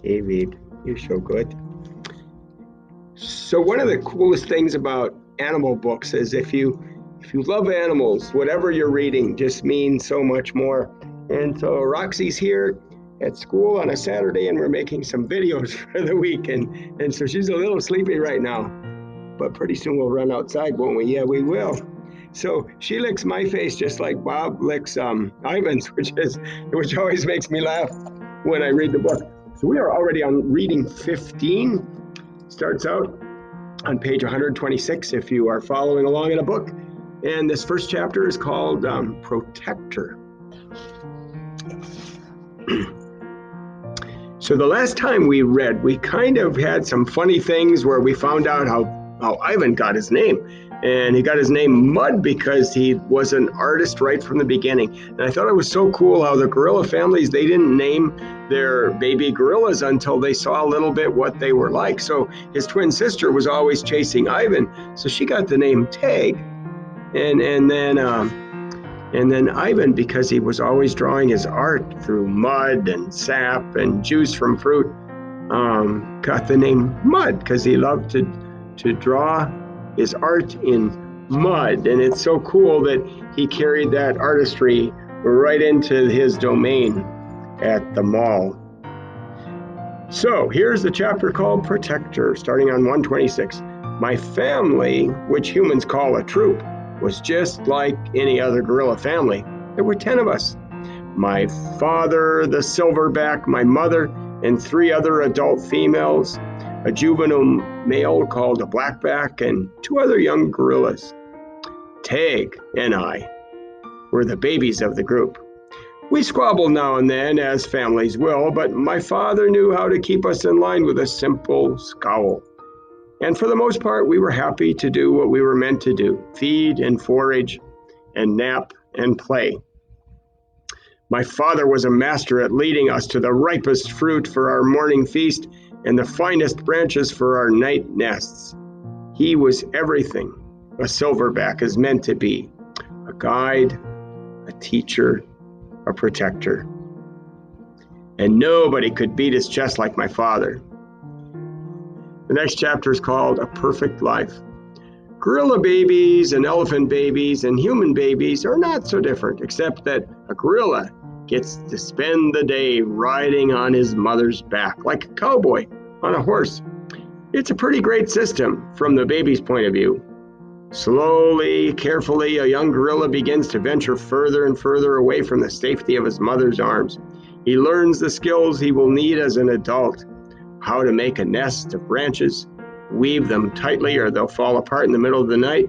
David, you're so good. So one of the coolest things about animal books is if you love animals, whatever you're reading just means so much more. And so Roxy's here at school on a Saturday, and we're making some videos for the week, and so she's a little sleepy right now, but pretty soon we'll run outside, won't we? Yeah, we will. So she licks my face just like Bob licks Ivan's, which always makes me laugh when I read the book. So we are already on reading 15. Starts out on page 126 if you are following along in a book. And this first chapter is called Protector. So the last time we read, we kind of had some funny things where we found out how Ivan got his name. And he got his name Mud because he was an artist right from the beginning. And I thought it was so cool how the gorilla families, they didn't name their baby gorillas until they saw a little bit what they were like. So his twin sister was always chasing Ivan, so she got the name Tag. And then Ivan, because he was always drawing his art through mud and sap and juice from fruit, got the name Mud because he loved to draw his art in mud. And it's so cool that he carried that artistry right into his domain at the mall. So here's the chapter called Protector, starting on 126. My family, which humans call a troop, was just like any other gorilla family. There were 10 of us. My father, the silverback, my mother, and 3 other adult females, a juvenile male called a blackback, and 2 other young gorillas. Tag and I were the babies of the group. We squabbled now and then, as families will, but my father knew how to keep us in line with a simple scowl. And for the most part, we were happy to do what we were meant to do: feed and forage and nap and play. My father was a master at leading us to the ripest fruit for our morning feast and the finest branches for our night nests. He was everything a silverback is meant to be: a guide, a teacher, a protector. And nobody could beat his chest like my father. The next chapter is called A Perfect Life. Gorilla babies and elephant babies and human babies are not so different, except that a gorilla gets to spend the day riding on his mother's back like a cowboy on a horse. It's a pretty great system from the baby's point of view. Slowly, carefully, a young gorilla begins to venture further and further away from the safety of his mother's arms. He learns the skills he will need as an adult: how to make a nest of branches, weave them tightly or they'll fall apart in the middle of the night,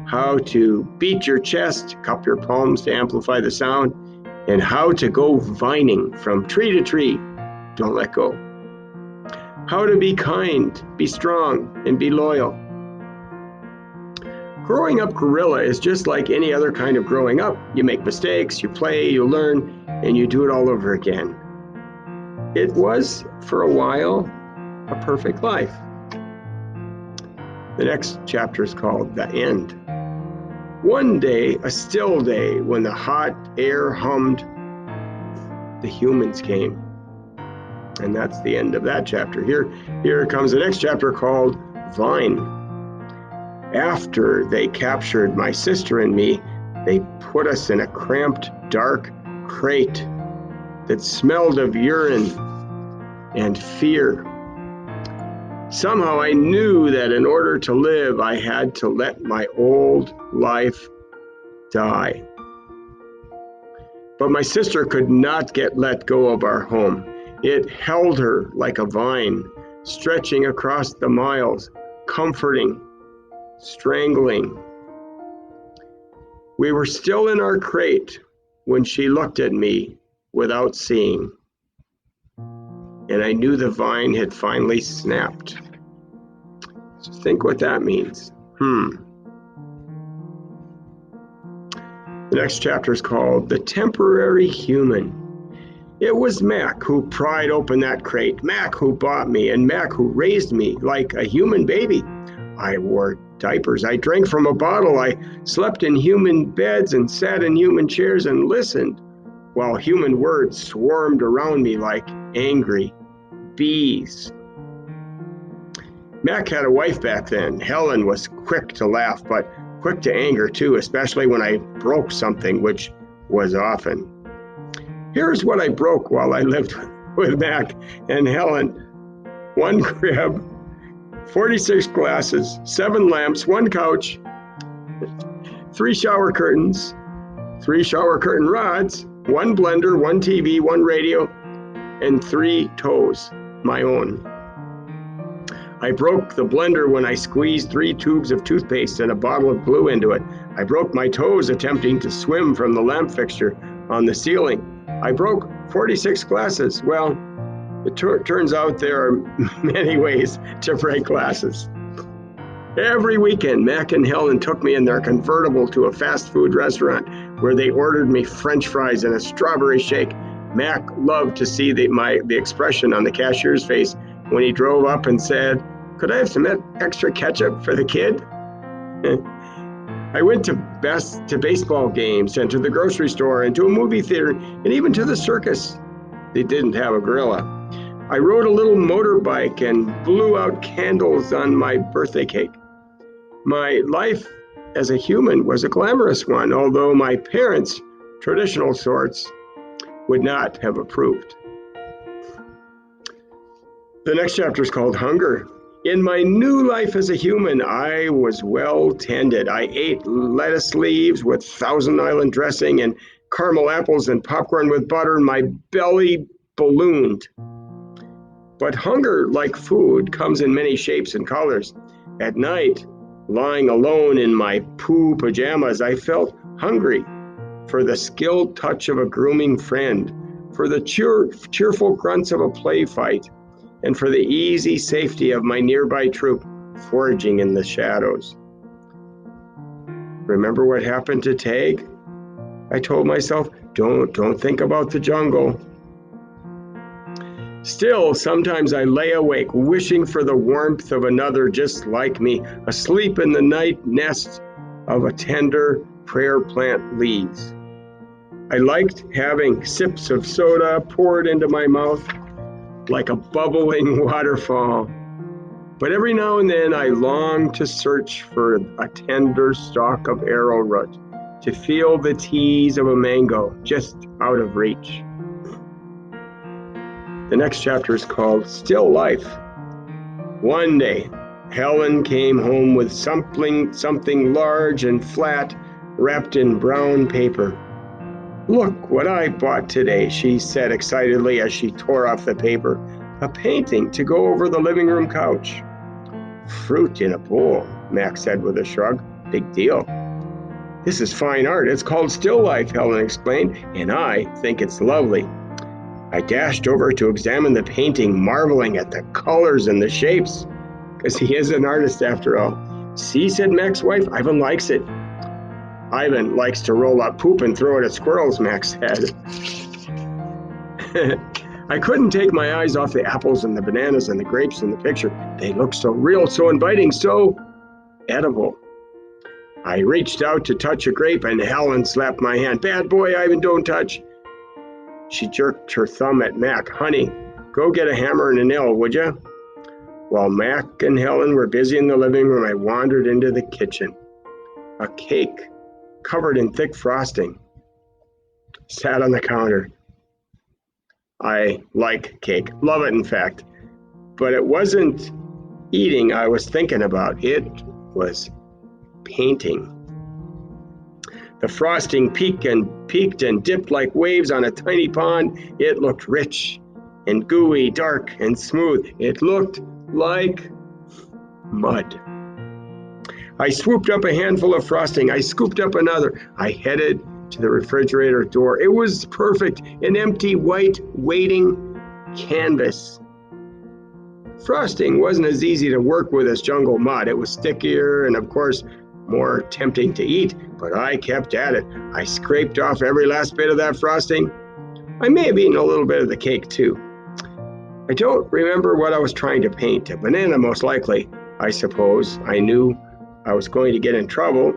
how to beat your chest, cup your palms to amplify the sound, and how to go vining from tree to tree. Don't let go. How to be kind, be strong, and be loyal. Growing up gorilla is just like any other kind of growing up. You make mistakes, you play, you learn, and you do it all over again. It was, for a while, a perfect life. The next chapter is called The End. One day, a still day, when the hot air hummed, the humans came. And that's the end of that chapter. Here comes the next chapter called Vine. After they captured my sister and me, they put us in a cramped, dark crate that smelled of urine and fear. Somehow I knew that in order to live, I had to let my old life die. But my sister could not get let go of our home. It held her like a vine, stretching across the miles, comforting, strangling. We were still in our crate when she looked at me without seeing, and I knew the vine had finally snapped. So think what that means. The next chapter is called The Temporary Human. It was Mac who pried open that crate, Mac who bought me, and Mac who raised me like a human baby. I wore diapers, I drank from a bottle, I slept in human beds and sat in human chairs and listened while human words swarmed around me like angry bees. Mac had a wife back then. Helen was quick to laugh, but quick to anger too, especially when I broke something, which was often. Here's what I broke while I lived with Mac and Helen. 1 crib, 46 glasses, 7 lamps, 1 couch, 3 shower curtains, 3 shower curtain rods, 1 blender, 1 TV, 1 radio, and 3 toes, my own. I broke the blender when I squeezed 3 tubes of toothpaste and a bottle of glue into it. I broke my toes attempting to swim from the lamp fixture on the ceiling. I broke 46 glasses. Well, it turns out there are many ways to break glasses. Every weekend, Mac and Helen took me in their convertible to a fast food restaurant where they ordered me French fries and a strawberry shake. Mac loved to see the expression on the cashier's face when he drove up and said, "Could I have some extra ketchup for the kid?" I went to baseball games and to the grocery store and to a movie theater and even to the circus. They didn't have a gorilla. I rode a little motorbike and blew out candles on my birthday cake. My life as a human was a glamorous one, although my parents, traditional sorts, would not have approved. The next chapter is called Hunger. In my new life as a human, I was well tended. I ate lettuce leaves with Thousand Island dressing and caramel apples and popcorn with butter, and my belly ballooned. But hunger, like food, comes in many shapes and colors. At night, lying alone in my poo pajamas, I felt hungry for the skilled touch of a grooming friend, for the cheerful grunts of a play fight, and for the easy safety of my nearby troop foraging in the shadows. Remember what happened to Tag? I told myself, don't think about the jungle. Still, sometimes I lay awake, wishing for the warmth of another just like me, asleep in the night nest of a tender prayer plant leaves. I liked having sips of soda poured into my mouth like a bubbling waterfall. But every now and then I longed to search for a tender stalk of arrowroot, to feel the tease of a mango just out of reach. The next chapter is called Still Life. One day, Helen came home with something large and flat wrapped in brown paper. "Look what I bought today," she said excitedly as she tore off the paper. "A painting to go over the living room couch." "Fruit in a bowl," Mac said with a shrug. "Big deal." "This is fine art. It's called Still Life," Helen explained, "and I think it's lovely." I dashed over to examine the painting, marveling at the colors and the shapes, because he is an artist after all. "See," said Mac's wife, "Ivan likes it." "Ivan likes to roll up poop and throw it at squirrels," Mac said. I couldn't take my eyes off the apples and the bananas and the grapes in the picture. They looked so real, so inviting, so edible. I reached out to touch a grape and Helen slapped my hand. "Bad boy, Ivan, don't touch." She jerked her thumb at Mac. "Honey, go get a hammer and a nail, would you?" While Mac and Helen were busy in the living room, I wandered into the kitchen. A cake covered in thick frosting sat on the counter. I like cake, love it in fact, but it wasn't eating I was thinking about, it was painting. The frosting peaked and dipped like waves on a tiny pond. It looked rich and gooey, dark and smooth. It looked like mud. I swooped up a handful of frosting. I scooped up another. I headed to the refrigerator door. It was perfect, an empty white waiting canvas. Frosting wasn't as easy to work with as jungle mud. It was stickier and of course more tempting to eat, but I kept at it. I scraped off every last bit of that frosting. I may have eaten a little bit of the cake too. I don't remember what I was trying to paint. A banana most likely, I suppose. I knew I was going to get in trouble,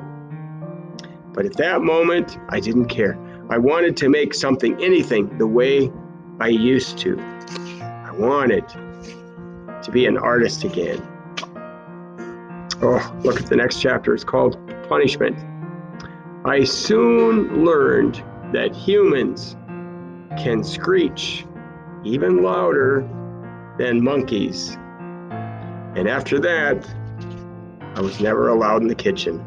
but at that moment, I didn't care. I wanted to make something, anything, the way I used to. I wanted to be an artist again. Oh, look at the next chapter. It's called Punishment. I soon learned that humans can screech even louder than monkeys. And after that, I was never allowed in the kitchen.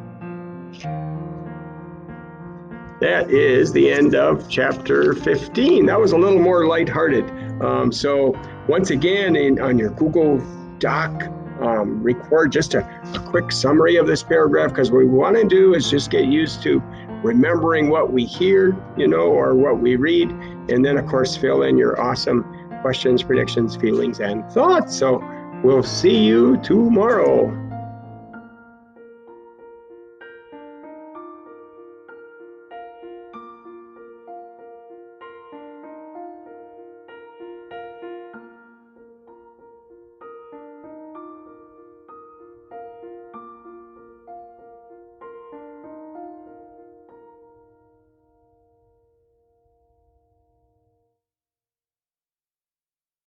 That is the end of chapter 15. That was a little more lighthearted. So once again, on your Google Doc, record just a quick summary of this paragraph, because what we want to do is just get used to remembering what we hear, or what we read, and then of course fill in your awesome questions, predictions, feelings, and thoughts. So we'll see you tomorrow.